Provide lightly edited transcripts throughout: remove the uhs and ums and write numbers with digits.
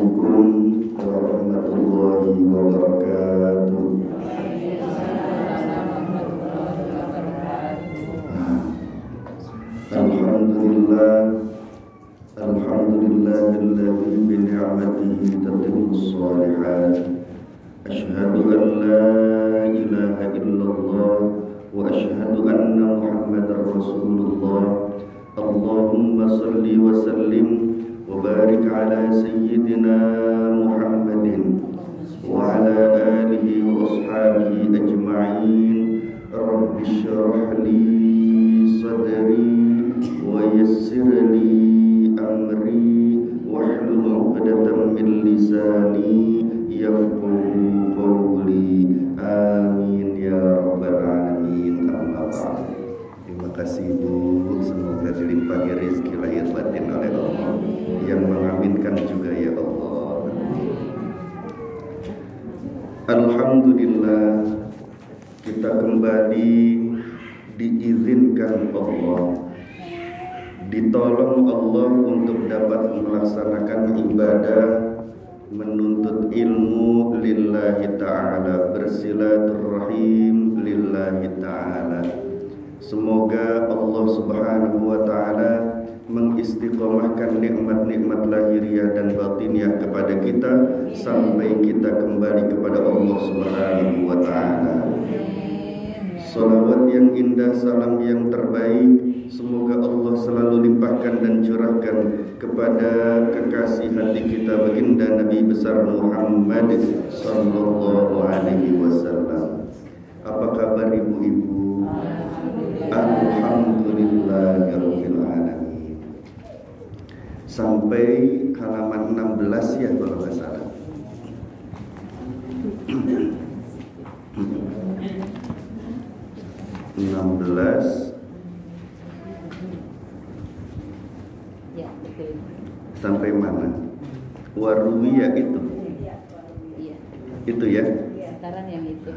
Assalamualaikum warahmatullahi wabarakatuh. Alhamdulillahilladzi bi ni'matihi tatimmus shalihat. Asyhadu an la ilaha illallah wa asyhadu anna Muhammadar Rasulullah. Allahumma salli wa sallim wa barik ala sayyidina Muhammadin wa ala alihi wa ashabihi ajma'in. Rabbi shrah li sadri wa yassir li amri wahlul 'uqdatam min lisani yafqahu qawli. Amin ya rabbal alamin. Amma ba'd. Terima kasih Bu, semoga dilimpahi rezeki lahir batin oleh Allah, yang mengaminkan juga ya Allah. Alhamdulillah, kita kembali diizinkan Allah, ditolong Allah untuk dapat melaksanakan ibadah, menuntut ilmu lillahi ta'ala, bersilaturrahim lillahi ta'ala. Semoga Allah subhanahu wa ta'ala mengistiqomahkan nikmat-nikmat lahiriah dan batiniah kepada kita sampai kita kembali kepada Allah subhanahu wa ta'ala. Salawat yang indah, salam yang terbaik, semoga Allah selalu limpahkan dan curahkan kepada kekasih hati kita baginda Nabi besar Muhammad sallallahu alaihi wasallam. Apa kabar ibu-ibu? Alhamdulillahirabbil alamin. Sampai halaman 16 ya kalau nggak salah. Ya, betul. Sampai mana? Waruwiyah itu. Iya. Itu ya. Sekarang yang itu.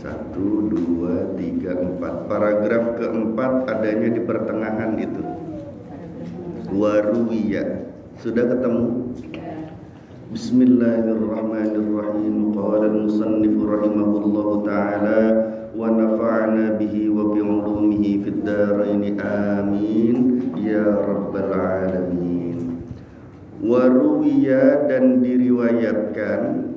1, 2, 3, 4. Paragraf keempat adanya di pertengahan itu. Waruwiyah. Sudah ketemu? Bismillahirrahmanirrahim. Qala al-musannif rahimahullahu ta'ala wa nafa'na bihi wa bi'ulumihi fid dharain amin ya rabbal alamin. Waruwiyah, dan diriwayatkan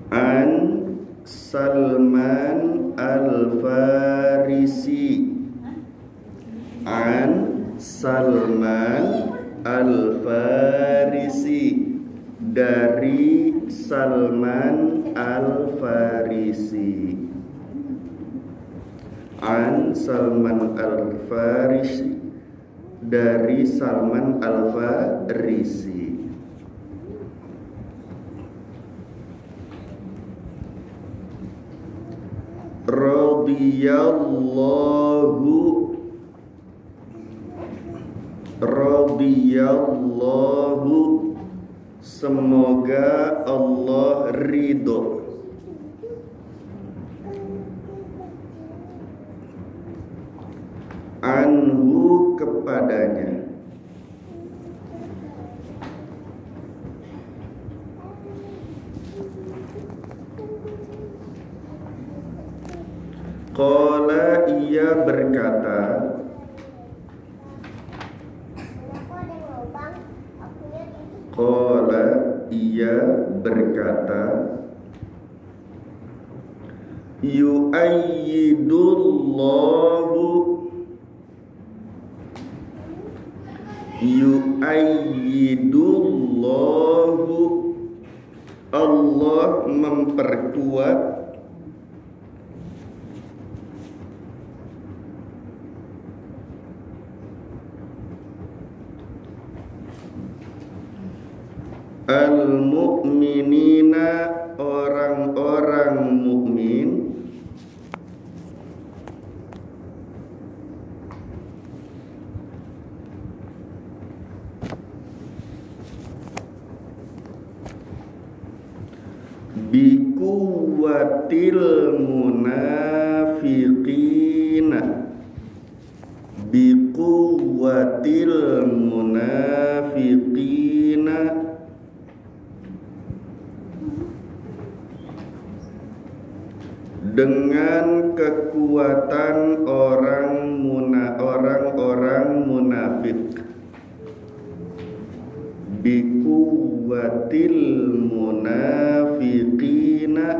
an Salman Al-Farisi, an Salman Al-Farisi, dari Salman Al-Farisi, an Salman Al-Farisi, dari Salman Al-Farisi. Radiyallahu, semoga Allah ridho. Anhu, kepadanya. Qala, ia berkata, qala, ia berkata, yu'ayyidullahu, Allah memperkuat al-mu'minina, orang-orang mukmin, bikuwatil munafiqina, biquwwatil munafiqina dengan kekuatan orang-orang munafik. Biquwwatil munafiqina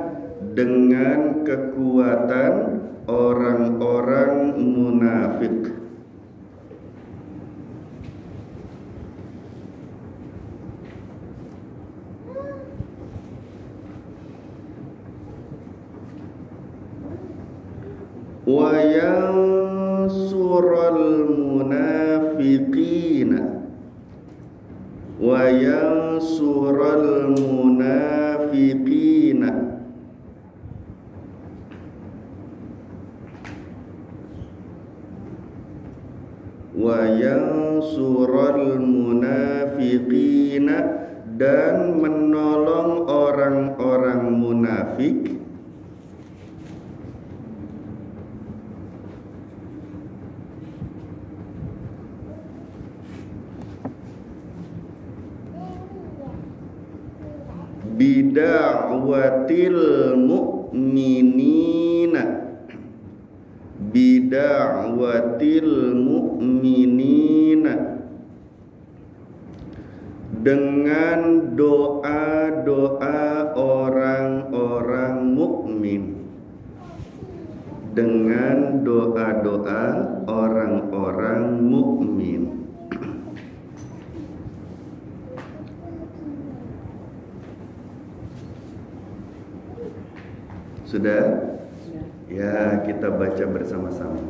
dengan kekuatan orang-orang munafik. Wa yansural munafiqina wa yansural munafiqina wa yansural munafiqina dan menolong orang-orang munafik bida'watil mu'minina dengan doa-doa orang-orang mukmin, dengan doa-doa orang-orang mukmin. Sudah? Ya, kita baca bersama-sama.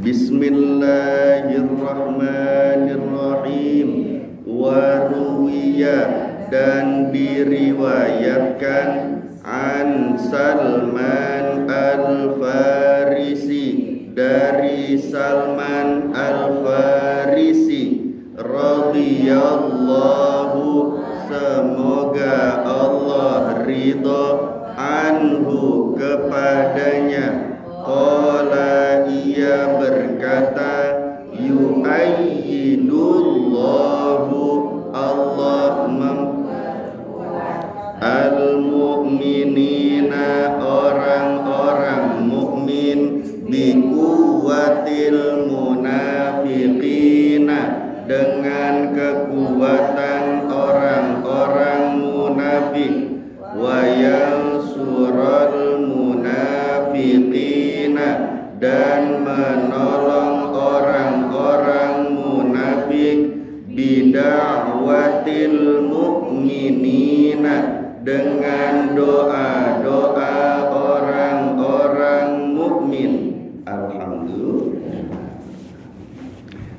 Bismillahirrahmanirrahim. Waruwiya dan diriwayatkan an Salman Al-Farisi dari Salman Al-Farisi radhiyallahu, semoga Allah ridha, anhu kepadanya, qala ia berkata, yu'ayyidullahu Allah al-mu'minina orang-orang mukmin, biquwwatil munafiqina dengan kekuatan orang-orang munafik, wa yansural munafiqina dan menolong orang-orang munafik, bida'watil mu'minina dengan doa-doa orang-orang mukmin. Alhamdulillah.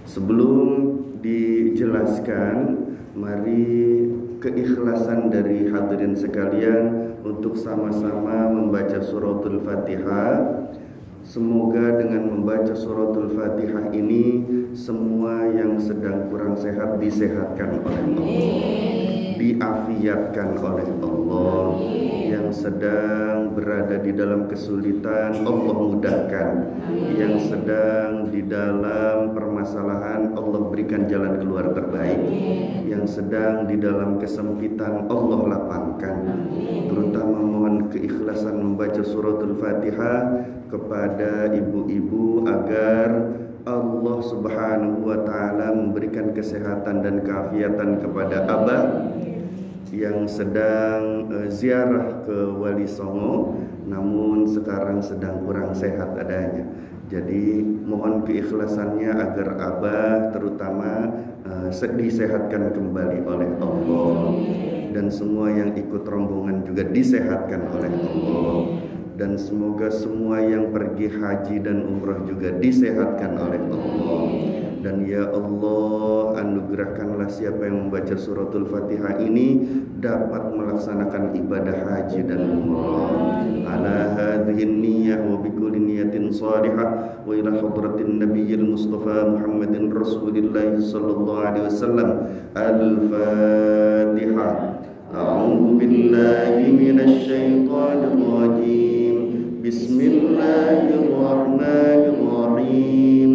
Sebelum dijelaskan, mari keikhlasan dari hadirin sekalian untuk sama-sama membaca suratul Fatihah. Semoga dengan membaca suratul Fatihah ini semua yang sedang kurang sehat disehatkan oleh Allah, diafiatkan oleh Allah. Yang sedang berada di dalam kesulitan Allah mudahkan, yang sedang di dalam permasalahan Allah berikan jalan keluar terbaik, yang sedang di dalam kesempitan Allah lapangkan. Terutama mohon keikhlasan membaca suratul Fatihah kepada ibu-ibu agar Allah Subhanahu wa taala memberikan kesehatan dan keafiatan kepada abah yang sedang ziarah ke Wali Songo namun sekarang sedang kurang sehat adanya. Jadi mohon keikhlasannya agar abah terutama disehatkan kembali oleh Allah, dan semua yang ikut rombongan juga disehatkan oleh Allah. Dan semoga semua yang pergi haji dan umrah juga disehatkan oleh Allah. Dan ya Allah, anugerahkanlah siapa yang membaca suratul Fatihah ini dapat melaksanakan ibadah haji dan umrah ala hadhihi niyyah wa bi kulli niyatin salihah wa ila hadratin nabiyil mustafa Muhammadin Rasulillah sallallahu alaihi wasallam. Al-Fatihah. A'udzu billahi minasy syaithanir rajim. Bismillahirrahmanirrahim.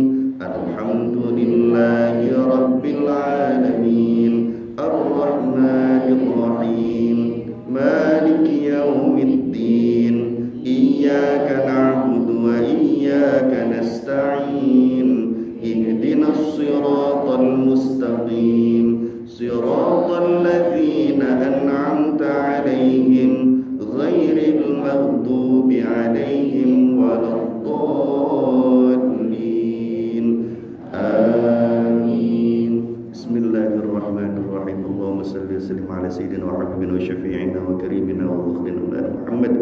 mustaqim siratal ladzina an'amta 'alaihim ghairil maghdubi 'alaihim waladdallin. Amin. Bismillahirrahmanirrahim. Allahumma salli wa sallim ala sayyidina wa habibina wa syafi'ina wa karimina wa mukhdina Muhammad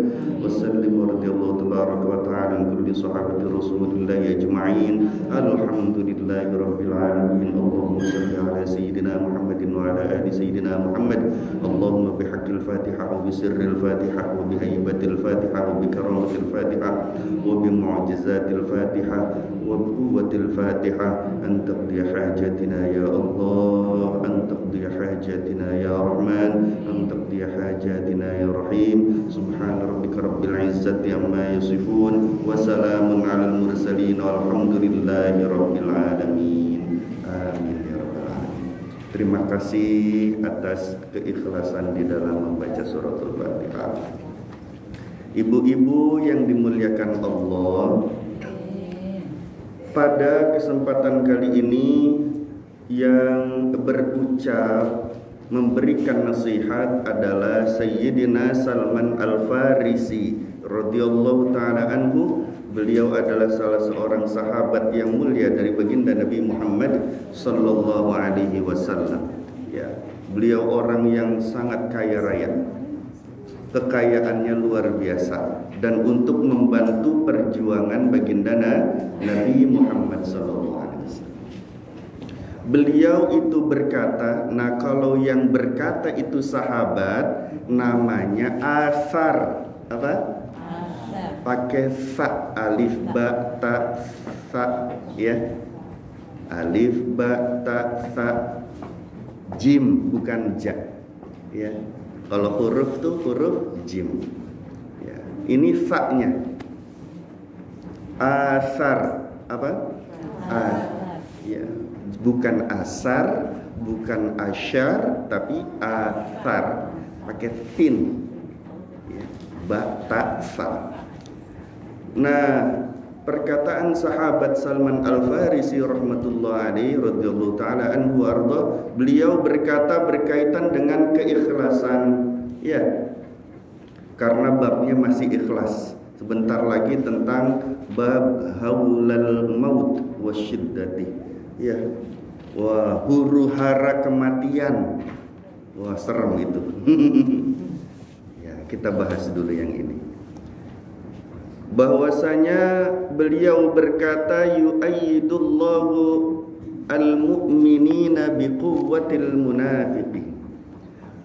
wa sallim wa radiyallahu tabaraka wa ta'ala an kulli sahabati rasulillahi ajma'in. Alhamdulillahi rabbil alamin. Allahumma salli ala sayyidina Muhammadin wa ala ali sayyidina Muhammad. Allahumma bihaqqil Fatihah wa bi sirril Fatihah wa bi haibatil Fatihah wa bi karamatil Fatihah wa bi mu'jizatil Fatihah wa bi quwwatil Fatihah an taqdi hajatina ya Allah, an taqdi hajatina ya Rahman, an taqdi hajatina ya Rahim. Subhana rabbika rabbil izzati amma yasifun wa salamun alal mursalin walhamdulillahi rabbil alamin. Amin ya rabbal alamin. Terima kasih atas keikhlasan di dalam membaca suratul Fatihah. Ibu-ibu yang dimuliakan Allah, pada kesempatan kali ini yang berucap memberikan nasihat adalah Sayyidina Salman Al-Farisi radhiyallahu taala anhu. Beliau adalah salah seorang sahabat yang mulia dari baginda Nabi Muhammad sallallahu alaihi wasallam. Ya, beliau orang yang sangat kaya raya. Kekayaannya luar biasa dan untuk membantu perjuangan baginda Nabi Muhammad sallallahu alaihi wasallam. Beliau itu berkata, nah kalau yang berkata itu sahabat namanya asar. Apa? Pakai sa, alif ba ta sa, ya. Alif ba ta sa, jim bukan ja, ya. Kalau huruf tuh huruf jim, ya. Ini sa-nya. Asar, apa? Ya. Bukan asar, bukan asyar, tapi asar, pakai sin, ya. Ba ta sa. Nah, perkataan sahabat Salman Al-Farisi rahmatullah alaihi radhiyallahu taala anhu arda, beliau berkata berkaitan dengan keikhlasan, ya. Karena babnya masih ikhlas. Sebentar lagi tentang bab haulal maut wasyiddati, ya. Wah, huru-hara kematian. Wah, serem itu. Ya, kita bahas dulu yang ini. Bahwasanya beliau berkata yu'ayyidullahu al-mu'minina biquwwatil munafiqin.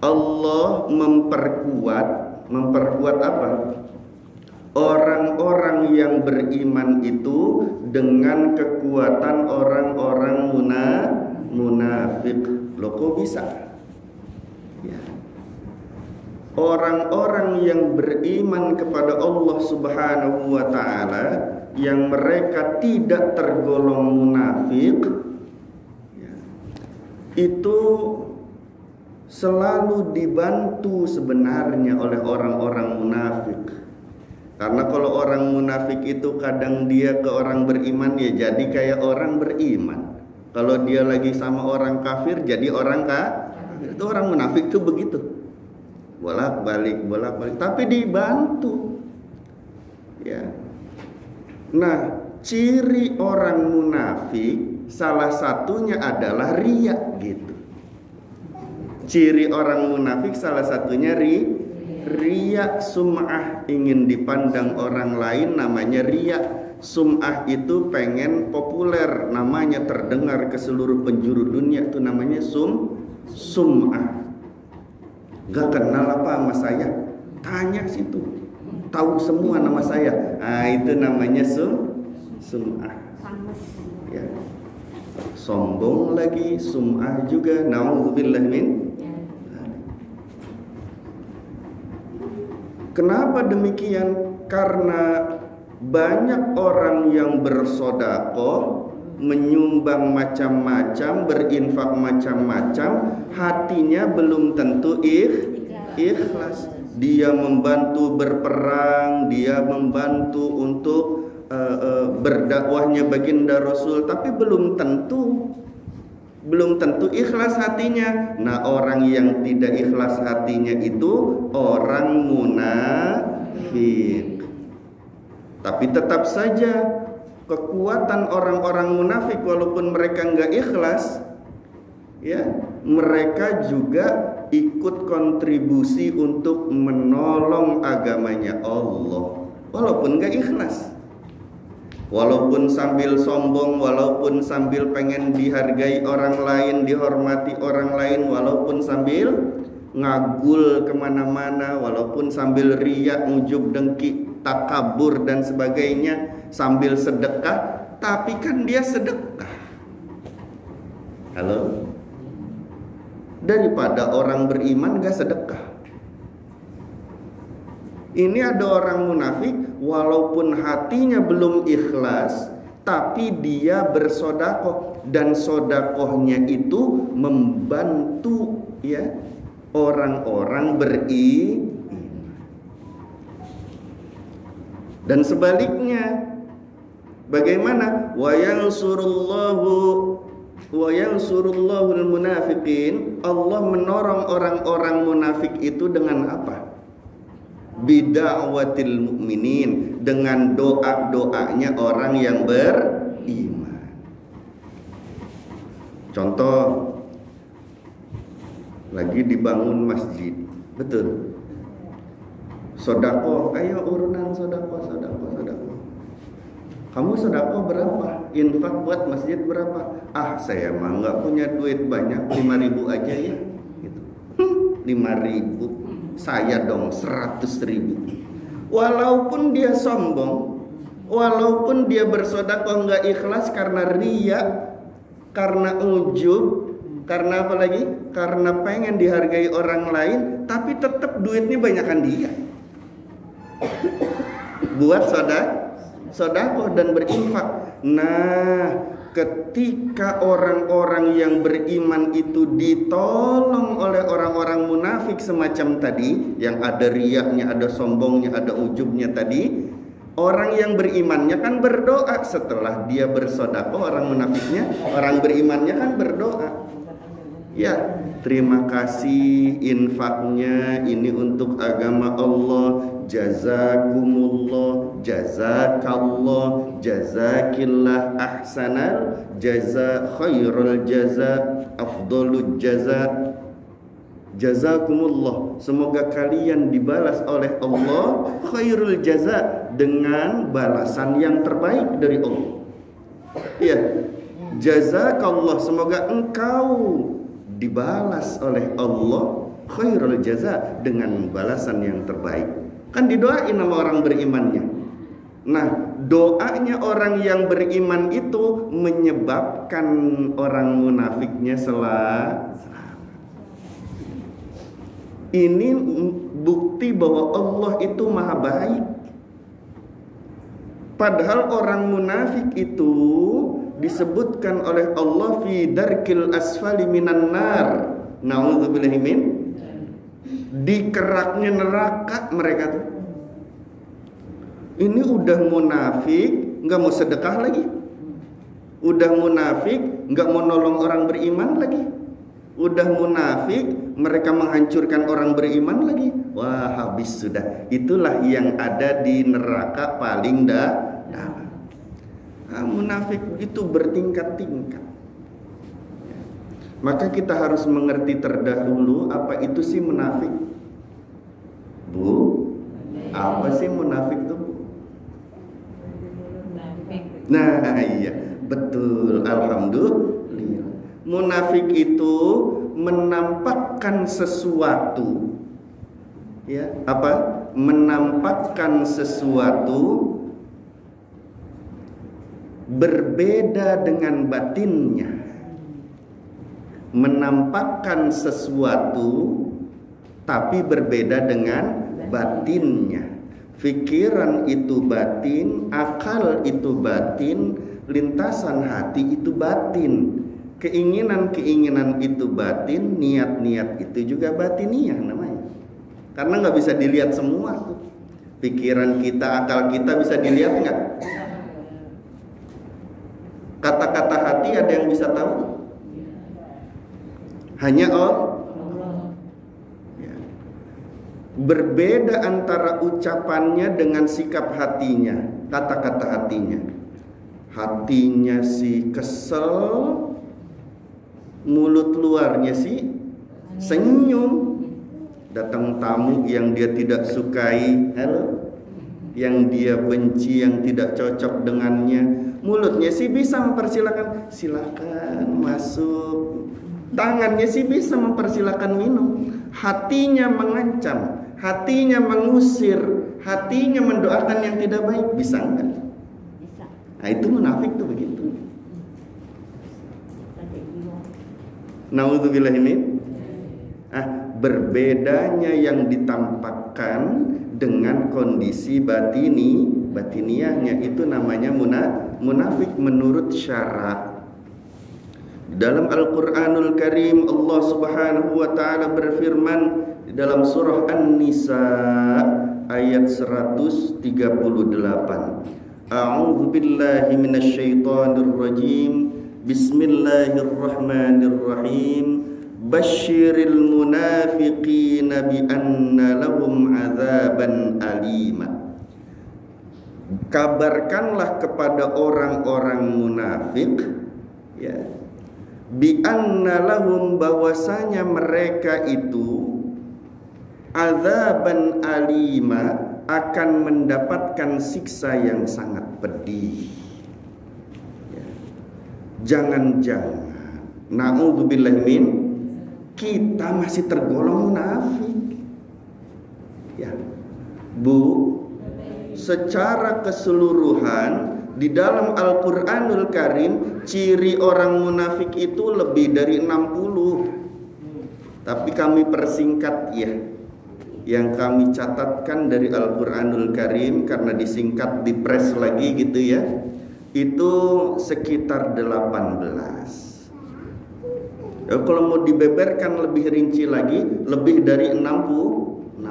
Allah memperkuat apa? Orang-orang yang beriman itu dengan kekuatan orang-orang munafik. Loh, kok bisa? Ya. Orang-orang yang beriman kepada Allah Subhanahu wa ta'ala, yang mereka tidak tergolong munafik, ya, itu selalu dibantu sebenarnya oleh orang-orang munafik. Karena kalau orang munafik itu kadang dia ke orang beriman, ya jadi kayak orang beriman. Kalau dia lagi sama orang kafir, jadi orang kafir. Itu orang munafik tuh begitu, bolak-balik, tapi dibantu, ya. Nah, ciri orang munafik salah satunya adalah riya, gitu. Ciri orang munafik salah satunya riya, sum'ah, ingin dipandang orang lain, namanya riya. Sum'ah itu pengen populer, namanya terdengar ke seluruh penjuru dunia, itu namanya sum'ah. Gak kenal apa sama saya, tanya situ, tahu semua nama saya. Nah, itu namanya sum'ah, ya. Sombong lagi, sum'ah juga. Na'udzubillah min. Kenapa demikian? Karena banyak orang yang bersedekah, menyumbang macam-macam, berinfak macam-macam, hatinya belum tentu ikhlas. Dia membantu berperang, dia membantu untuk berdakwahnya baginda Rasul, tapi belum tentu belum tentu ikhlas hatinya. Nah, orang yang tidak ikhlas hatinya itu orang munafik. Tapi tetap saja kekuatan orang-orang munafik, walaupun mereka nggak ikhlas, ya, mereka juga ikut kontribusi untuk menolong agamanya Allah, walaupun nggak ikhlas. Walaupun sambil sombong, walaupun sambil pengen dihargai orang lain, dihormati orang lain, walaupun sambil ngagul kemana-mana, walaupun sambil riak, ujub, dengki, takabur dan sebagainya, sambil sedekah, tapi kan dia sedekah. Halo? Daripada orang beriman gak sedekah. Ini ada orang munafik, walaupun hatinya belum ikhlas, tapi dia bersodakoh, dan sodakohnya itu membantu, ya, orang-orang beriman. Dan sebaliknya, bagaimana? Wa yansurullahul munafiqin. Allah menolong orang-orang munafik itu dengan apa? Bida'watil mu'minin, dengan doa-doanya orang yang beriman. Contoh, lagi dibangun masjid, betul, sodako, ayo urunan sodako. Kamu sodako berapa? Infak buat masjid berapa? Ah, saya mah nggak punya duit banyak, 5.000 aja ya. Gitu. 5.000, saya dong 100.000. Walaupun dia sombong, walaupun dia bersodako nggak ikhlas karena riya, karena ujub, karena apa lagi? Karena pengen dihargai orang lain, tapi tetap duitnya banyakan dia. Buat sodako dan berinfak. Nah, ketika orang-orang yang beriman itu ditolong oleh orang-orang munafik semacam tadi, yang ada riyaknya, ada sombongnya, ada ujubnya tadi, orang yang berimannya kan berdoa setelah dia bersodako. Orang munafiknya, orang berimannya kan berdoa, ya, terima kasih infaknya ini untuk agama Allah, jazakumullah, jazakallah, jazakillah ahsanal jaza, khairul jaza, afdolul jaza, jazakumullah, semoga kalian dibalas oleh Allah khairul jaza, dengan balasan yang terbaik dari Allah. Ya, jazakallah, semoga engkau dibalas oleh Allah khairul jaza, dengan balasan yang terbaik. Kan didoain sama orang berimannya. Nah, doanya orang yang beriman itu menyebabkan orang munafiknya selamat. Ini bukti bahwa Allah itu maha baik. Padahal orang munafik itu disebutkan oleh Allah fi darkil asfali minan nar. Na'udzubillahi min, di keraknya neraka mereka tuh. Ini udah munafik, nggak mau sedekah lagi. Udah munafik, nggak mau nolong orang beriman lagi. Udah munafik, mereka menghancurkan orang beriman lagi. Wah, habis sudah. Itulah yang ada di neraka paling dalam. Nah, munafik itu bertingkat-tingkat. Maka kita harus mengerti terdahulu apa itu sih munafik. Bu, apa sih munafik itu, Bu? Nah, iya, betul, alhamdulillah. Munafik itu menampakkan sesuatu, ya, apa? Menampakkan sesuatu berbeda dengan batinnya. Menampakkan sesuatu tapi berbeda dengan batinnya. Pikiran itu batin, akal itu batin, lintasan hati itu batin, keinginan-keinginan itu batin, niat-niat itu juga batiniyah namanya. Karena nggak bisa dilihat semua tuh. Pikiran kita, akal kita bisa dilihat nggak? Kata-kata hati ada yang bisa tahu? Hanya Allah. Ya. Berbeda antara ucapannya dengan sikap hatinya, kata-kata hatinya. Hatinya sih kesel, mulut luarnya sih senyum. Datang tamu yang dia tidak sukai, halo, yang dia benci, yang tidak cocok dengannya, mulutnya sih bisa mempersilakan, silakan masuk. Tangannya sih bisa mempersilakan minum. Hatinya mengancam, hatinya mengusir, hatinya mendoakan yang tidak baik. Bisa enggak? Bisa. Nah itu munafik tuh begitu. Naudzubillah min. Berbedanya yang ditampakkan dengan kondisi batiniahnya, itu namanya munafik menurut syara. Dalam Al-Qur'anul Karim Allah Subhanahu wa taala berfirman di dalam surah An-Nisa ayat 138. A'udzu billahi minasyaitonir rajim. Bismillahirrahmanirrahim. Basyiril munafiqina bi anna lahum adzaban alima. Kabarkanlah kepada orang-orang munafik, ya, bi anna lahum, bahwasanya mereka itu adzaban alima, akan mendapatkan siksa yang sangat pedih. Ya. Jangan-jangan na'udzubillahi min, kita masih tergolong munafik. Ya. Bu, secara keseluruhan di dalam Al-Qur'anul Karim ciri orang munafik itu lebih dari 60. Tapi kami persingkat ya. Yang kami catatkan dari Al-Qur'anul Karim, karena disingkat, dipres lagi gitu ya, itu sekitar 18. Ya, kalau mau dibeberkan lebih rinci lagi, lebih dari 60.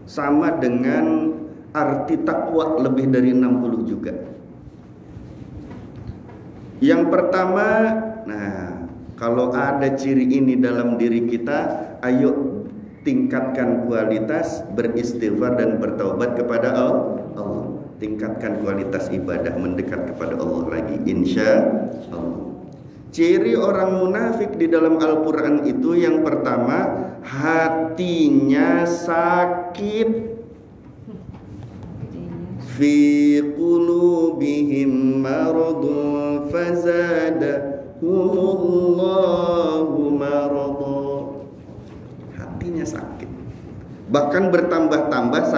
Sama dengan arti takwa, lebih dari 60 juga. Yang pertama, nah, kalau ada ciri ini dalam diri kita, ayo tingkatkan kualitas beristighfar dan bertaubat kepada Allah. Tingkatkan kualitas ibadah, mendekat kepada Allah lagi, insya Allah. Ciri orang munafik di dalam Al-Quran itu yang pertama, hatinya sakit. Fi qulubihim maradun fazadahumullahu marada. Hatinya sakit, bahkan bertambah-tambah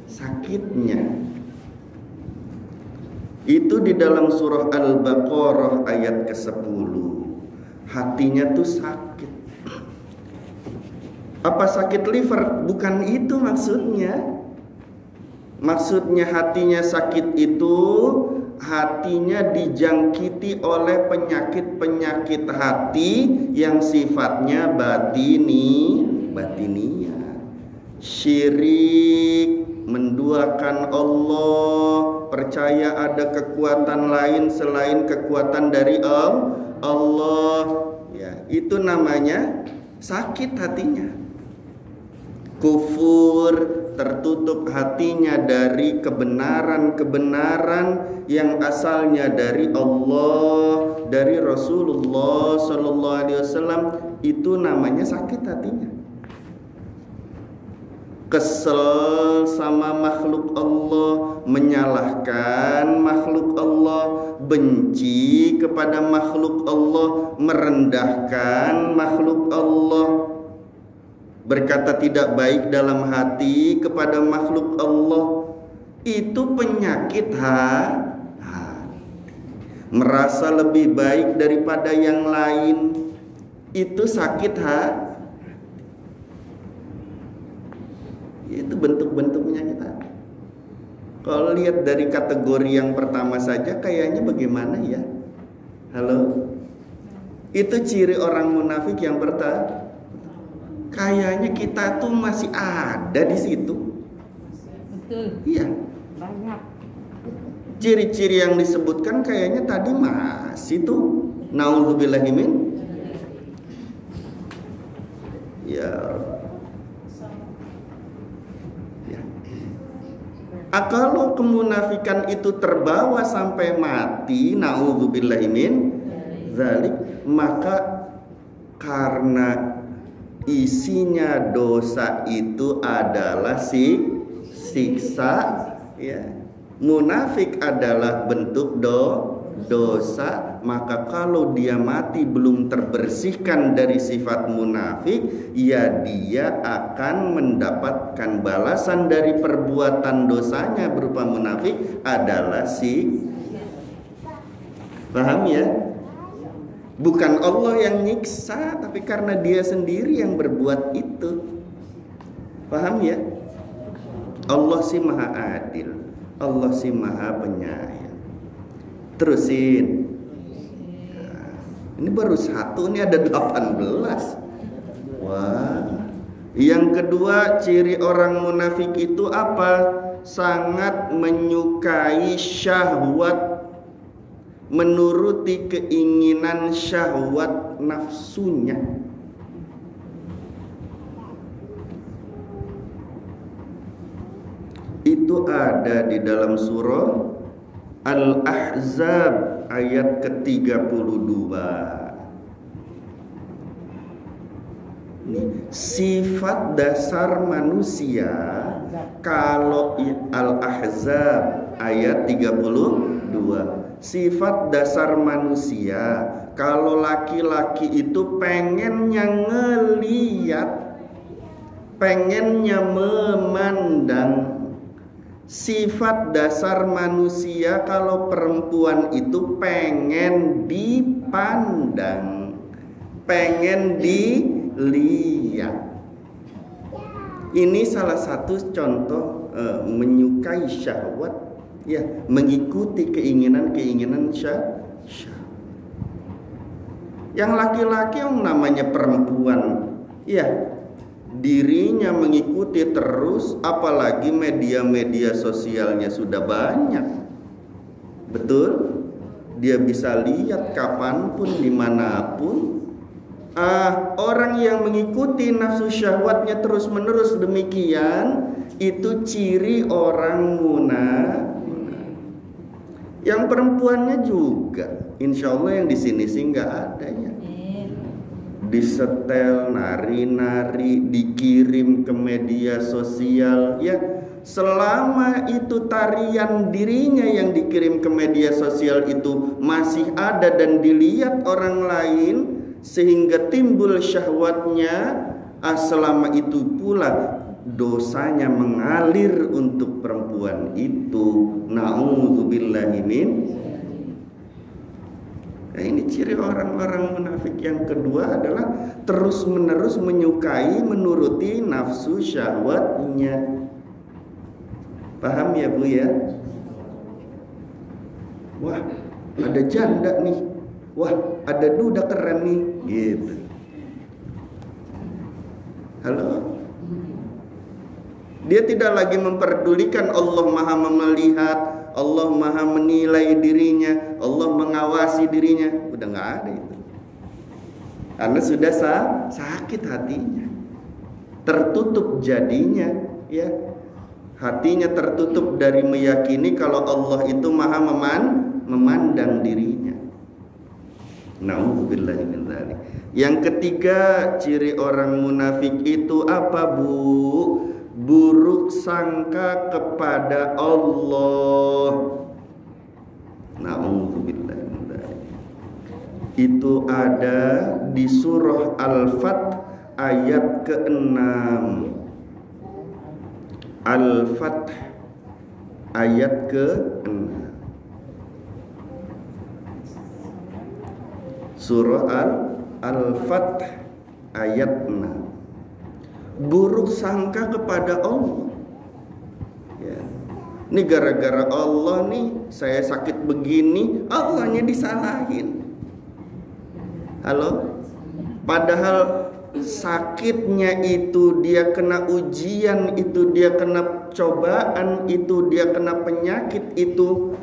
sakitnya. Itu di dalam surah Al-Baqarah ayat ke-10. Hatinya tuh sakit. Apa sakit liver? Bukan itu maksudnya. Maksudnya hatinya sakit itu, hatinya dijangkiti oleh penyakit-penyakit hati yang sifatnya batiniah. Syirik, menduakan Allah, percaya ada kekuatan lain selain kekuatan dari Allah. Ya, itu namanya sakit hatinya. Kufur, tertutup hatinya dari kebenaran-kebenaran yang asalnya dari Allah, dari Rasulullah Sallallahu Alaihi Wasallam. Itu namanya sakit hatinya. Kesel sama makhluk Allah, menyalahkan makhluk Allah, benci kepada makhluk Allah, merendahkan makhluk Allah, berkata tidak baik dalam hati kepada makhluk Allah. Itu penyakit hati. Merasa lebih baik daripada yang lain, itu sakit hati. Itu bentuk-bentuknya kita. Kalau lihat dari kategori yang pertama saja, kayaknya bagaimana ya? Halo? Itu ciri orang munafik yang pertama. Kayaknya kita tuh masih ada di situ. Betul. Iya. Banyak. Ciri-ciri yang disebutkan kayaknya tadi masih tuh. Nauzubillahi min. Ya. Kalau kemunafikan itu terbawa sampai mati, naudzubillahi min dzalik, maka karena isinya dosa itu adalah siksa, ya. Munafik adalah bentuk dosa, maka kalau dia mati belum terbersihkan dari sifat munafik, ya dia akan mendapatkan balasan dari perbuatan dosanya berupa munafik adalah paham ya? Bukan Allah yang nyiksa, tapi karena dia sendiri yang berbuat itu. Paham ya? Allah sih maha adil, Allah sih maha penyayang. Terusin. Nah, ini baru satu, ini ada 18. Wah. Yang kedua, ciri orang munafik itu apa? Sangat menyukai syahwat, menuruti keinginan syahwat nafsunya. Itu ada di dalam surah Al-Ahzab ayat ke-32. Sifat dasar manusia, kalau Al-Ahzab ayat 32, sifat dasar manusia, kalau laki-laki itu pengennya ngeliat, pengennya memandang. Sifat dasar manusia kalau perempuan itu pengen dipandang, pengen dilihat. Ini salah satu contoh menyukai syahwat, ya, mengikuti keinginan syahwat. Yang laki-laki yang namanya perempuan, ya, dirinya mengikuti terus, apalagi media-media sosialnya sudah banyak. Betul? Dia bisa lihat kapanpun, dimanapun. Orang yang mengikuti nafsu syahwatnya terus-menerus demikian, itu ciri orang munafik. Yang perempuannya juga, insya Allah yang di sini sih nggak ada ya. Disetel, nari-nari, dikirim ke media sosial, ya. Selama itu tarian dirinya yang dikirim ke media sosial itu masih ada dan dilihat orang lain sehingga timbul syahwatnya, selama itu pula dosanya mengalir untuk perempuan itu. Na'udzubillahi min. Nah, ini ciri orang-orang munafik. Yang kedua adalah terus-menerus menyukai, menuruti nafsu syahwatnya. Paham ya Bu ya? Wah, ada janda nih. Wah, ada duda keren nih. Gitu. Halo? Dia tidak lagi memperdulikan Allah Maha melihat, Allah Maha menilai dirinya, Allah mengawasi dirinya. Udah nggak ada itu. Karena sudah sakit hatinya, tertutup jadinya, ya. Hatinya tertutup dari meyakini kalau Allah itu Maha memandang dirinya. Na'udzubillahi min dzalik. Yang ketiga, ciri orang munafik itu apa, Bu? Buruk sangka kepada Allah. Na'udzubillahi min dzalik. Itu ada di surah Al-Fath ayat ke-6. Al-Fath ayat ke-6. Surah Al-Fath ayat 6. Buruk sangka kepada Allah, ya. Ini gara-gara Allah nih saya sakit begini, Allahnya disalahin. Halo? Padahal sakitnya itu dia kena ujian, itu dia kena cobaan, itu dia kena penyakit, itu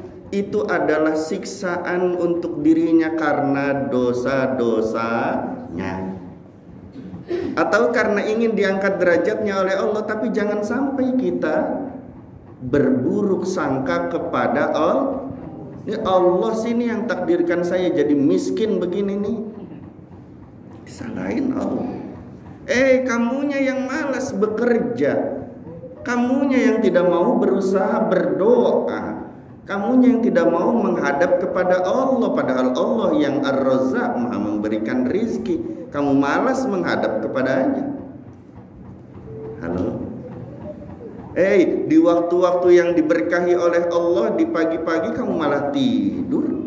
adalah siksaan untuk dirinya karena dosa-dosanya. atau karena ingin diangkat derajatnya oleh Allah. Tapi jangan sampai kita berburuk sangka kepada Allah. Ini Allah sini yang takdirkan saya jadi miskin begini nih. Disalahin Allah. Kamunya yang malas bekerja, kamunya yang tidak mau berusaha berdoa, kamunya yang tidak mau menghadap kepada Allah, padahal Allah yang Ar-Razzaq, Maha memberikan rizki. Kamu malas menghadap kepadanya. Halo. Di waktu-waktu yang diberkahi oleh Allah, di pagi-pagi kamu malah tidur.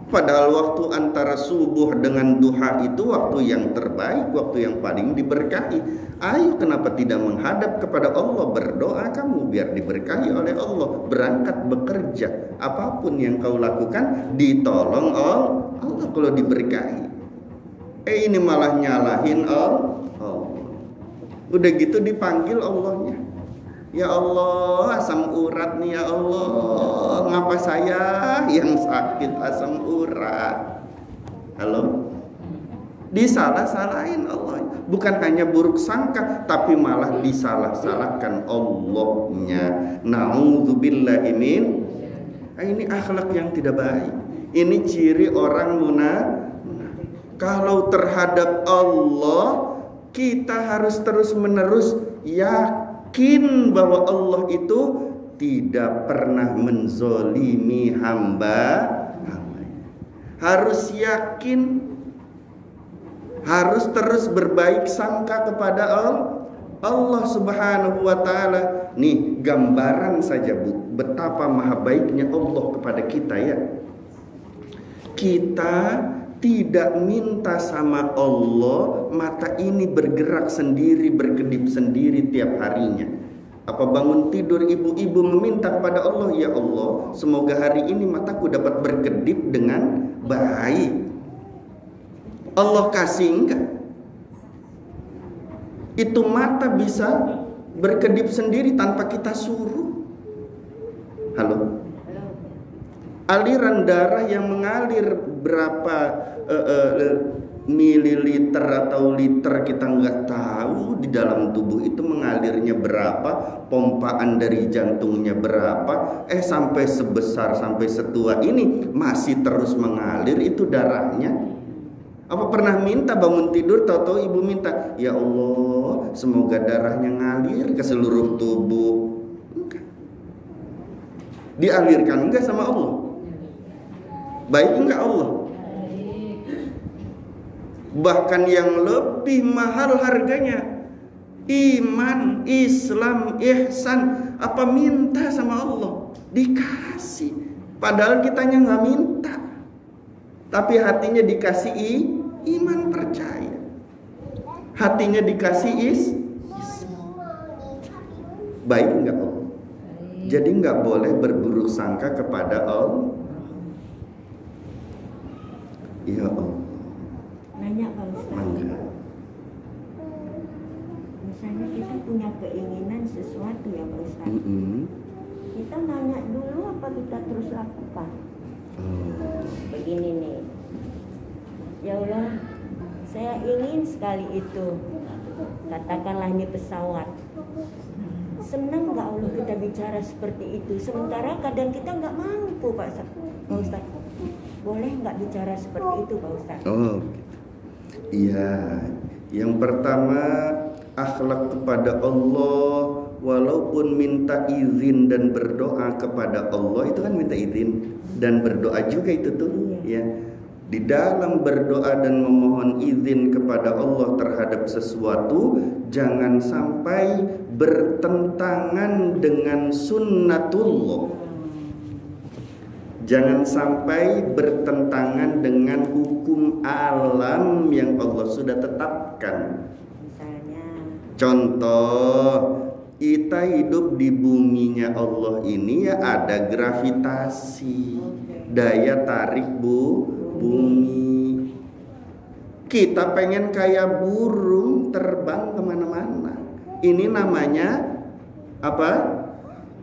Padahal waktu antara subuh dengan duha itu waktu yang terbaik, waktu yang paling diberkahi. Ayo, kenapa tidak menghadap kepada Allah, berdoa kamu biar diberkahi oleh Allah, berangkat bekerja. Apapun yang kau lakukan ditolong Allah kalau diberkahi. Ini malah nyalahin Allah. Udah gitu dipanggil Allahnya. Ya Allah, asam urat nih ya Allah. Ngapa saya yang sakit asam urat? Halo? Disalah-salahin Allah. Bukan hanya buruk sangka, tapi malah disalah-salahkan Allahnya. Na'udzubillahi min. Ini akhlak yang tidak baik. Ini ciri orang munafik. Kalau terhadap Allah, kita harus terus-menerus yakin bahwa Allah itu tidak pernah menzolimi hamba. Harus yakin, harus terus berbaik sangka kepada Allah Subhanahu wa ta'ala. Nih gambaran saja, Bu, betapa maha baiknya Allah kepada kita ya. Kita tidak minta sama Allah mata ini bergerak sendiri, berkedip sendiri tiap harinya. Apa bangun tidur ibu-ibu meminta kepada Allah, ya Allah, semoga hari ini mataku dapat berkedip dengan baik. Allah kasih enggak? Itu mata bisa berkedip sendiri tanpa kita suruh. Halo? Aliran darah yang mengalir berapa mililiter atau liter kita nggak tahu di dalam tubuh itu mengalirnya berapa, pompaan dari jantungnya berapa, sampai sebesar, sampai setua ini masih terus mengalir itu darahnya. Apa pernah minta bangun tidur tahu-tahu ibu minta, ya Allah semoga darahnya ngalir ke seluruh tubuh? Enggak. Dialirkan enggak sama Allah? Baik enggak Allah? Bahkan yang lebih mahal harganya, iman, Islam, ihsan, apa minta sama Allah? Dikasih. Padahal kitanya nggak minta, tapi hatinya dikasih iman, percaya. Hatinya dikasih Islam. Baik enggak Allah? Jadi nggak boleh berburuk sangka kepada Allah. Ya Allah. Nanya Pak Ustaz. Misalnya kita punya keinginan sesuatu ya Pak Ustaz. Kita nanya dulu apa kita terus lakukan? Begini nih. Ya Allah, saya ingin sekali itu. Katakanlah ini pesawat. Senang nggak Allah kita bicara seperti itu? Sementara kadang kita nggak mampu Pak Ustaz. Boleh nggak bicara seperti itu Pak Ustaz? Oh, iya. Yang pertama, akhlak kepada Allah, walaupun minta izin dan berdoa kepada Allah, itu kan minta izin dan berdoa juga itu tuh, ya. Di dalam berdoa dan memohon izin kepada Allah terhadap sesuatu, jangan sampai bertentangan dengan sunnatullah. Jangan sampai bertentangan dengan hukum alam yang Allah sudah tetapkan. Contoh, kita hidup di buminya Allah ini ya ada gravitasi, daya tarik bumi. Kita pengen kayak burung terbang kemana-mana. Ini namanya apa?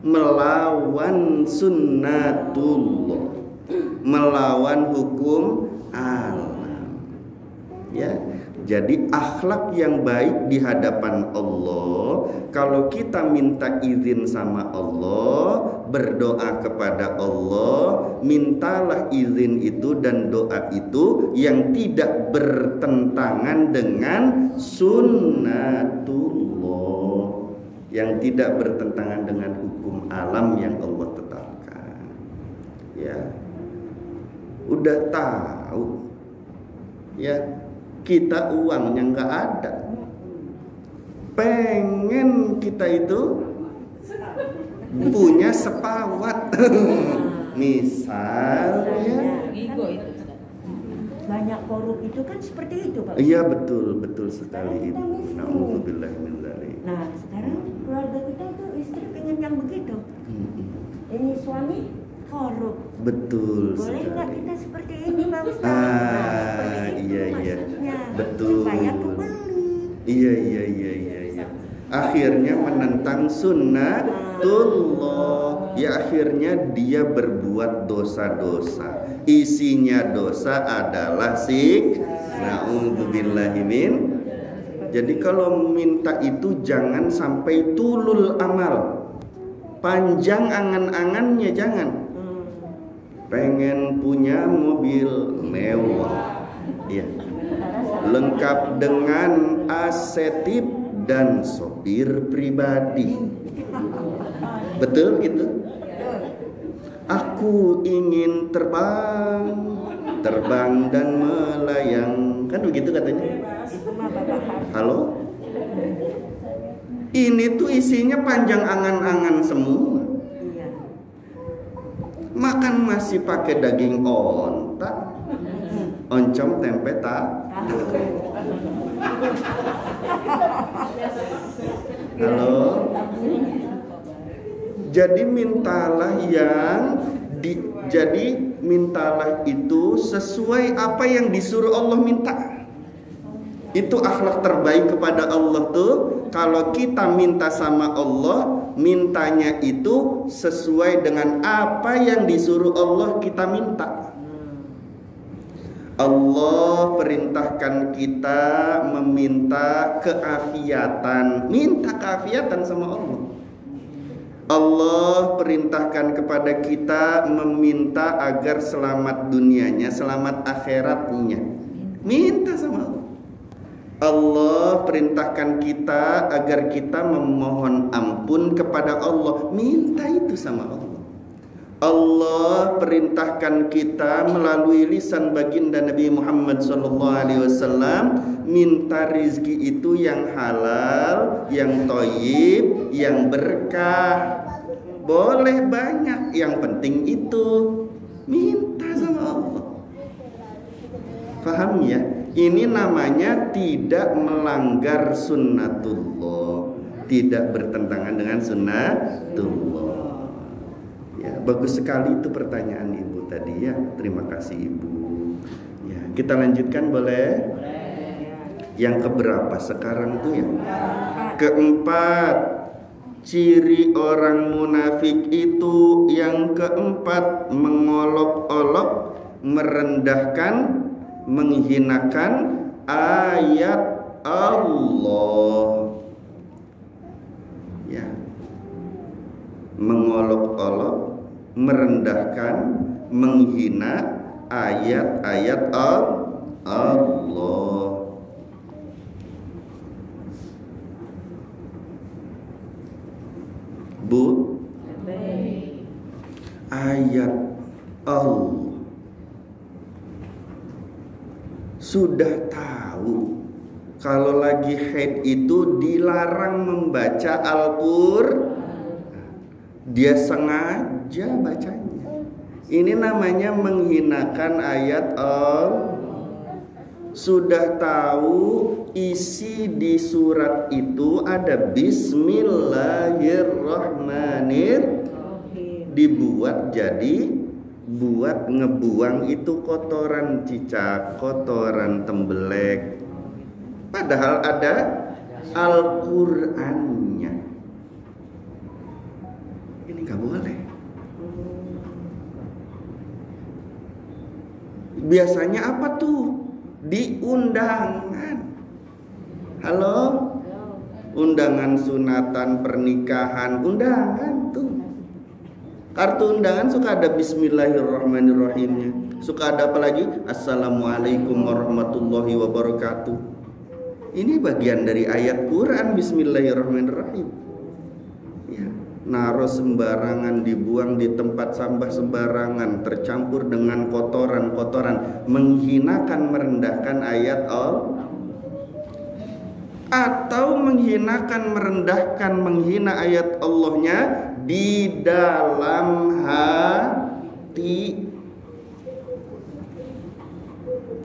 Melawan sunnatullah, melawan hukum alam. Ya, jadi akhlak yang baik di hadapan Allah, kalau kita minta izin sama Allah, berdoa kepada Allah, mintalah izin itu dan doa itu yang tidak bertentangan dengan sunnatullah, yang tidak bertentangan dengan hukum alam yang Allah tetapkan. Ya, udah tahu, ya, kita uangnya nggak ada, pengen kita itu punya sepawat. Misalnya banyak korup itu kan seperti itu, Pak. Iya, betul sekali Ibu. Nauzubillah min dzalik. Nah, sekarang keluarga kita itu istri pengen yang begitu. Ini suami korup. Betul. Boleh nggak kita seperti ini, Pak Ustaz? Iya. Betul. Supaya kembali. Iya. Akhirnya menentang sunnatullah. Ya, akhirnya dia berbuat dosa-dosa. Isinya dosa adalah na'udzubillahi min. Jadi kalau minta itu jangan sampai tulul amal, panjang angan-angannya, jangan. Pengen punya mobil mewah, ya, lengkap dengan AC tip dan sopir pribadi. Betul gitu? Aku ingin terbang dan melayang, kan begitu katanya. Halo? Ini tuh isinya panjang angan-angan semua. Makan masih pakai daging onta, oncom tempe tahu. Halo? Jadi mintalah itu sesuai apa yang disuruh Allah minta. Itu akhlak terbaik kepada Allah tuh. Kalau kita minta sama Allah, mintanya itu sesuai dengan apa yang disuruh Allah kita minta. Allah perintahkan kita meminta keafiatan. Minta keafiatan sama Allah. Allah perintahkan kepada kita meminta agar selamat dunianya, selamat akhiratnya. Minta sama Allah. Allah perintahkan kita agar kita memohon ampun kepada Allah. Minta itu sama Allah. Allah perintahkan kita melalui lisan baginda Nabi Muhammad SAW minta rizki itu yang halal, yang thayyib, yang berkah. Boleh banyak, yang penting itu minta sama Allah. Paham ya? Ini namanya tidak melanggar sunnatullah, tidak bertentangan dengan sunnatullah. Ya, bagus sekali itu pertanyaan Ibu tadi ya. Terima kasih Ibu. Ya, kita lanjutkan boleh? Yang keberapa sekarang tuh ya? Keempat, ciri orang munafik itu yang keempat, mengolok-olok, merendahkan, menghinakan ayat Allah. Ya. Mengolok-olok, merendahkan, menghina ayat-ayat Allah. Bu, ayat Allah. Sudah tahu kalau lagi haid itu dilarang membaca Al-Qur'an. Dia sengaja bacanya. Ini namanya menghinakan ayat Allah. Sudah tahu isi di surat itu ada Bismillahirrahmanirrahim. Dibuat jadi buat ngebuang itu kotoran cicak, kotoran tembelek. Padahal ada Al-Qur'annya. Ini gak boleh. Biasanya apa tuh? di undangan. Halo? Undangan sunatan, pernikahan, undangan tuh. Kartu undangan suka ada bismillahirrahmanirrahimnya. Suka ada apa lagi? Assalamualaikum warahmatullahi wabarakatuh. Ini bagian dari ayat Quran, bismillahirrahmanirrahim. Ya, naruh sembarangan, dibuang di tempat sampah sembarangan, tercampur dengan kotoran-kotoran, menghinakan, merendahkan ayat Allah. Atau menghinakan, merendahkan, menghina ayat Allahnya di dalam hati.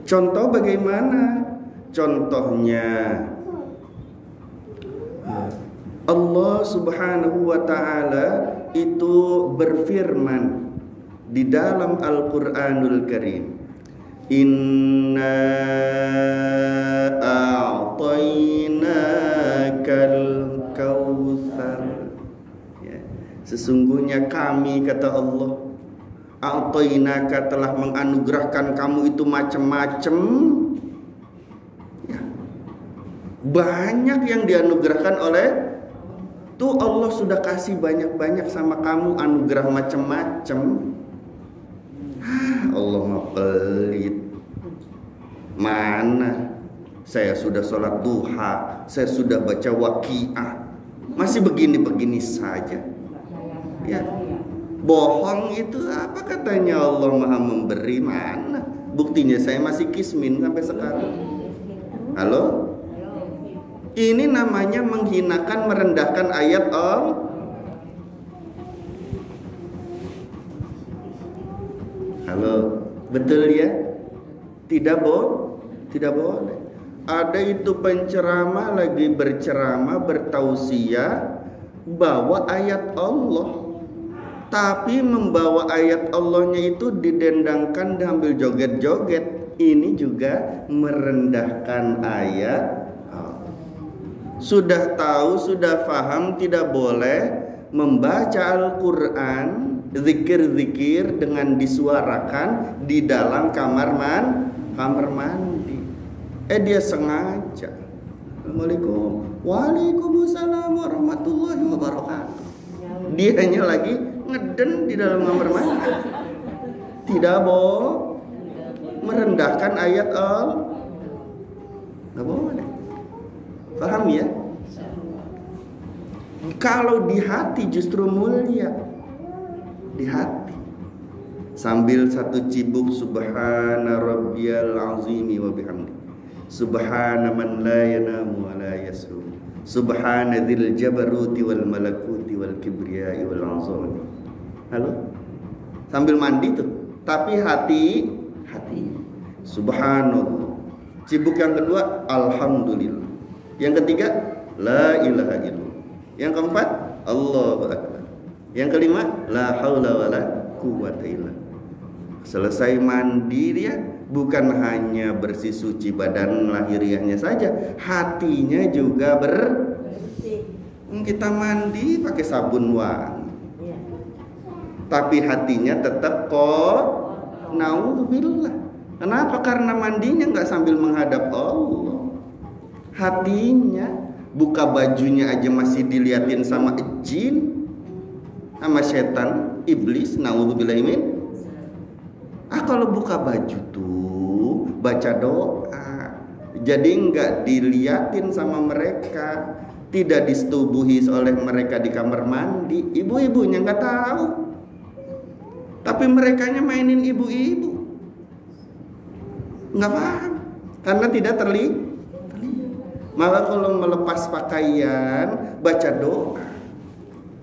Contoh bagaimana? Contohnya Allah Subhanahu wa ta'ala itu berfirman di dalam Al-Qur'anul Karim, Inna a'tainakal kautsar. Ya, sesungguhnya kami, kata Allah, a'tainaka, telah menganugerahkan kamu itu macam-macam. Ya, banyak yang dianugerahkan oleh tuh Allah sudah kasih banyak-banyak sama kamu, anugerah macam-macam. Allah mah pelit. Mana? Saya sudah sholat duha, saya sudah baca waqiah, masih begini-begini saja. Ya, bohong itu apa katanya Allah maha memberi? Mana? Buktinya saya masih kismin sampai sekarang. Halo? Ini namanya menghinakan, merendahkan ayat Allah. Halo, betul ya? Tidak boleh. Ada itu penceramah lagi berceramah, bertausiah, bawa ayat Allah, tapi membawa ayat Allahnya itu didendangkan, diambil joget-joget. Ini juga merendahkan ayat Allah. Sudah tahu, sudah paham, tidak boleh membaca Al-Quran, zikir-zikir dengan disuarakan di dalam kamar mandi. Dia sengaja. Assalamualaikum, waalaikumsalam warahmatullahi wabarakatuh. Dia hanya lagi ngeden di dalam kamar mandi. Tidak boleh merendahkan ayat Allah. Nggak boleh. Paham ya? Kalau di hati justru mulia. Di hati. Sambil satu cibuk, subhana rabbiyal azimi wa bihamdi, subhana man la yanamu wa la yasum, subhana dzil jabaruti wal malakuti wal kibriyai wal azami. Halo? Sambil mandi tuh. Tapi hati subhanallah. Cibuk yang kedua, alhamdulillah. Yang ketiga, la ilaha illallah. Yang keempat, Allahu akbar. Yang kelima, la haula wala quwwata illa. Selesai mandi dia bukan hanya bersih suci badan lahiriahnya saja, hatinya juga bersih. Kita mandi pakai sabun wangi, tapi hatinya tetap naudzubillah. Kenapa? Karena mandinya nggak sambil menghadap Allah. Hatinya, buka bajunya aja masih diliatin sama jin, sama setan, iblis, naudzubillah min. Kalau buka baju tuh baca doa, jadi nggak diliatin sama mereka, tidak disetubuhi oleh mereka di kamar mandi. Ibu-ibunya nggak tahu, tapi merekanya mainin ibu-ibu, nggak paham karena tidak terlihat. Malah kalau melepas pakaian baca doa.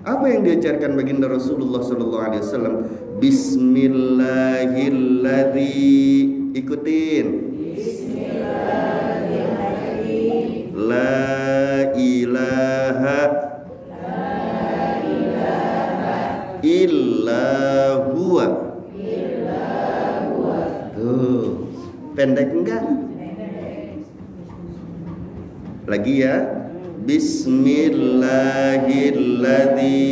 Apa yang diajarkan baginda Rasulullah SAW? Bismillahilladzi, ikutin. Bismillahilladzi la ilaha illa huwa. Tuh, pendek enggak? Lagi ya. Bismillahilladzi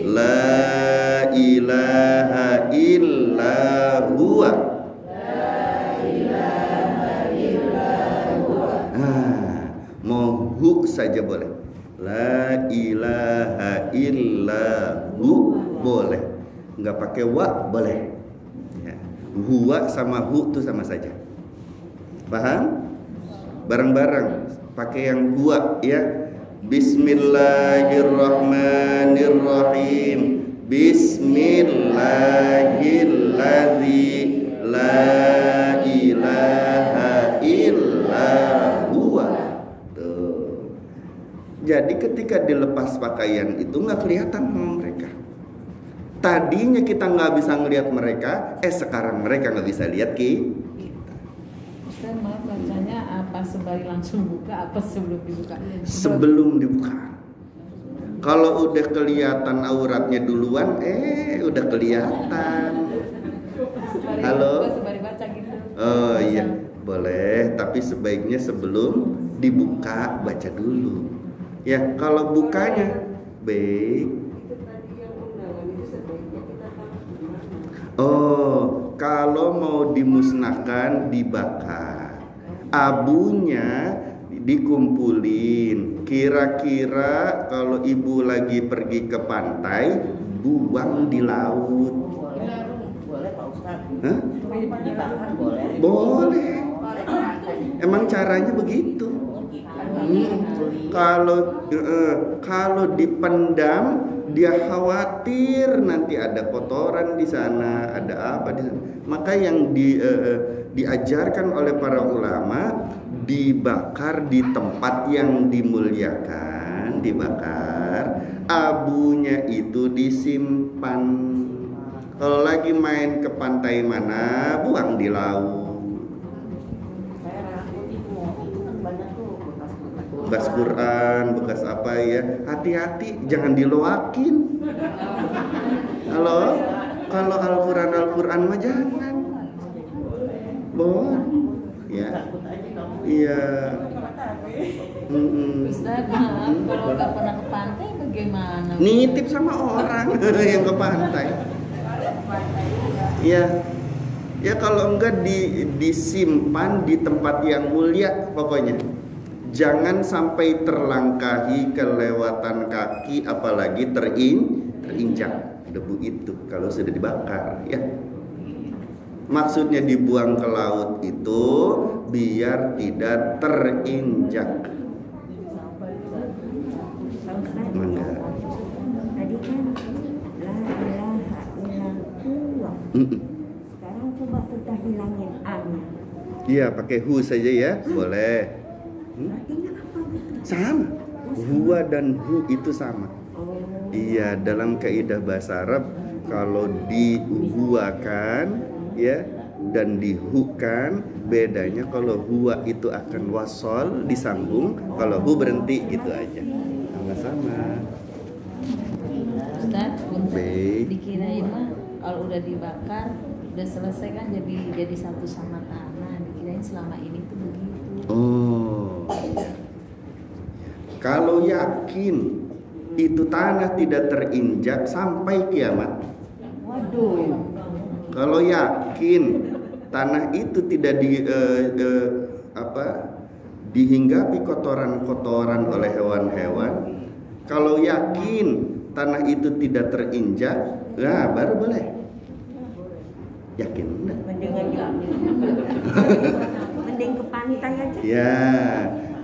la ilaha illa huwa. Mau hu saja boleh. La ilaha illahu boleh. Enggak pakai wa boleh. Ya. Huwa sama hu itu sama saja. Paham? Bareng-bareng pakai yang huwa ya. Bismillahirrahmanirrahim. Bismillahilladzi la ilaha illa huwa. Tuh. Jadi ketika dilepas pakaian itu nggak kelihatan sama mereka. Tadinya kita nggak bisa ngelihat mereka, sekarang mereka nggak bisa lihat kita. Ustaz, maaf bacanya apa sembari langsung buka, apa sebelum dibuka? Sebelum dibuka. Kalau udah kelihatan auratnya duluan, udah kelihatan. Halo. Sembari baca gitu. Oh iya, boleh. Tapi sebaiknya sebelum dibuka baca dulu. Ya, kalau bukanya baik. Oh, kalau mau dimusnahkan dibakar. Abunya dikumpulin. Kira-kira kalau ibu lagi pergi ke pantai, buang di laut. Boleh Pak Ustadz. Hah? Dibakar boleh. Boleh. Emang caranya begitu. Kalau dipendam, dia khawatir nanti ada kotoran di sana, ada apa di sana. Maka yang diajarkan oleh para ulama, dibakar di tempat yang dimuliakan, dibakar. Abunya itu disimpan. Kalau lagi main ke pantai mana, buang di laut. Bekas Quran, bekas apa ya, hati-hati jangan diloakin. Halo, kalau Al-Quran mah jangan. Ya, iya. Ustaz, maaf, kalau nggak pernah ke pantai bagaimana? Nitip sama orang yang ke pantai. Ya, ya kalau enggak disimpan di tempat yang mulia pokoknya. Jangan sampai terlangkahi kelewatan kaki, apalagi terinjak debu itu kalau sudah dibakar ya. Maksudnya dibuang ke laut itu biar tidak terinjak. Mangga. Tadi kan la ilaha illallah. Sekarang coba kita hilangin a-nya. Iya, pakai hu saja ya, boleh. Artinya apa gitu? Sama. Huwa dan hu itu sama. Iya, dalam kaidah bahasa Arab kalau dihuwakan ya dan dihukan, bedanya kalau huwa itu akan wasol disambung, kalau hu berhenti gitu aja. Sama-sama. Ustaz, Baik. dikirain mah kalau udah dibakar udah selesai kan jadi satu sama tanah. Dikirain selama ini tuh begitu. Oh. Kalau yakin itu tanah tidak terinjak sampai kiamat. Waduh. Kalau yakin tanah itu tidak dihinggapi kotoran-kotoran oleh hewan-hewan, kalau yakin tanah itu tidak terinjak, nah baru boleh. Yakin enggak? Mending ke pantai aja. Ya,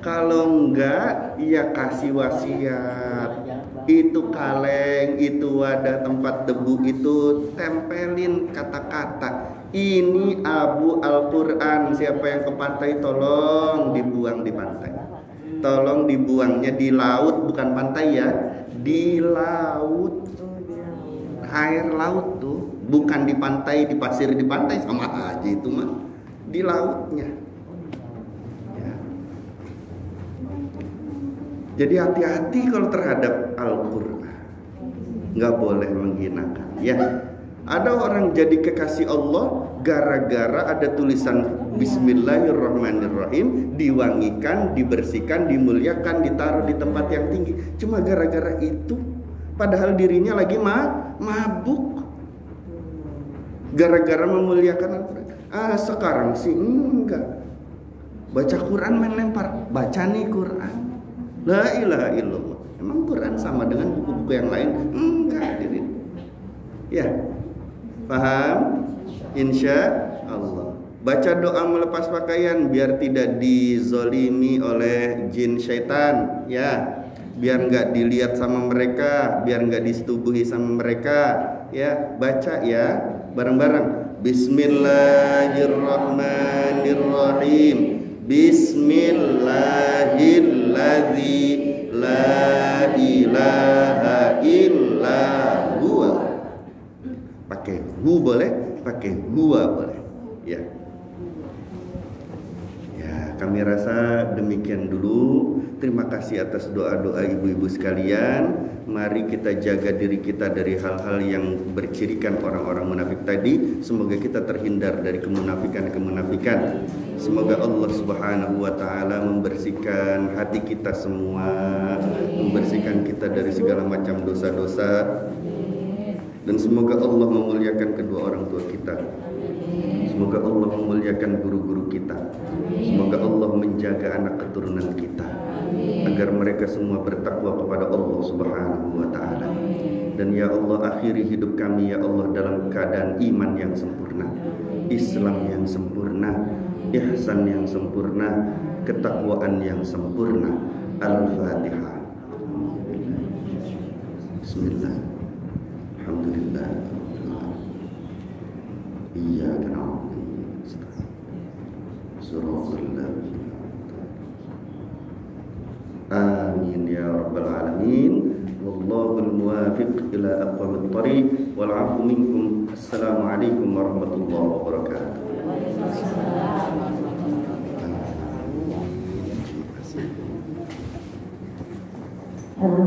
kalau enggak ya kasih wasiat. Itu kaleng, itu wadah tempat debu itu tempelin kata-kata. Ini abu Al-Quran. Siapa yang ke pantai tolong dibuang di pantai. Tolong dibuangnya di laut, bukan pantai ya. Di laut. Air laut tuh, bukan di pantai, di pasir di pantai sama aja itu mah. Di lautnya. Ya. Jadi hati-hati kalau terhadap Al-Quran. Nggak boleh menghinakan. Ya. Ada orang jadi kekasih Allah gara-gara ada tulisan Bismillahirrahmanirrahim, diwangikan, dibersihkan, dimuliakan, ditaruh di tempat yang tinggi. Cuma gara-gara itu, padahal dirinya lagi mabuk. gara-gara memuliakan Al-Quran. Sekarang sih enggak. Baca Quran main lempar, baca nih Quran. La ilaha illallah. Emang Quran sama dengan buku-buku yang lain? Enggak, hadirin. Ya, paham? Insya Allah. Baca doa melepas pakaian biar tidak dizolimi oleh jin syaitan, ya. Biar nggak dilihat sama mereka, biar nggak disetubuhi sama mereka, ya. Baca ya, bareng-bareng. Bismillahirrahmanirrahim. Bismillahilladzi la ilaha illa huwa. Pakai hu boleh, pakai huwa boleh, ya. Ya, kami rasa demikian dulu. Terima kasih atas doa-doa ibu-ibu sekalian. Mari kita jaga diri kita dari hal-hal yang bercirikan orang-orang munafik tadi. Semoga kita terhindar dari kemunafikan-kemunafikan. Semoga Allah Subhanahu wa taala membersihkan hati kita semua, membersihkan kita dari segala macam dosa-dosa. Dan semoga Allah memuliakan kedua orang tua kita. Semoga Allah memuliakan guru-guru kita. Semoga Allah menjaga anak keturunan kita, agar mereka semua bertakwa kepada Allah Subhanahu wa taala. Dan ya Allah, akhiri hidup kami ya Allah dalam keadaan iman yang sempurna, Islam yang sempurna, ihsan yang sempurna, ketakwaan yang sempurna. Al-Fatihah. Bismillah. Alhamdulillah. Iyyaka na'budu wa iyyaka nasta'in. Shiratal ladzina Amin ya rabbal alamin. Wallahul muwafiq ila aqwamit thariq wal 'afwu minkum. Assalamualaikum warahmatullahi wabarakatuh.